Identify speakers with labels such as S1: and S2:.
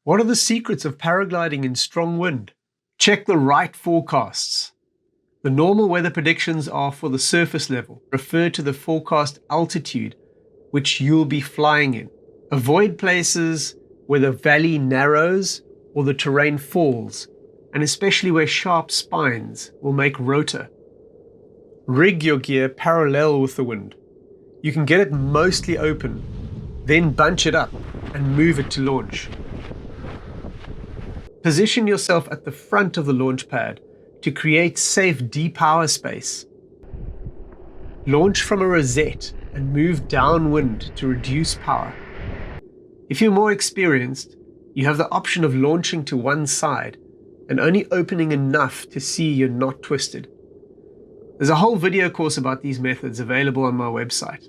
S1: What are the secrets of paragliding in strong wind? Check the right forecasts. The normal weather predictions are for the surface level. Refer to the forecast altitude which you'll be flying in. Avoid places where the valley narrows or the terrain falls, and especially where sharp spines will make rotor. Rig your gear parallel with the wind. You can get it mostly open, then bunch it up and move it to launch. Position yourself at the front of the launch pad to create safe depower space. Launch from a rosette and move downwind to reduce power. If you're more experienced, you have the option of launching to one side and only opening enough to see you're not twisted. There's a whole video course about these methods available on my website.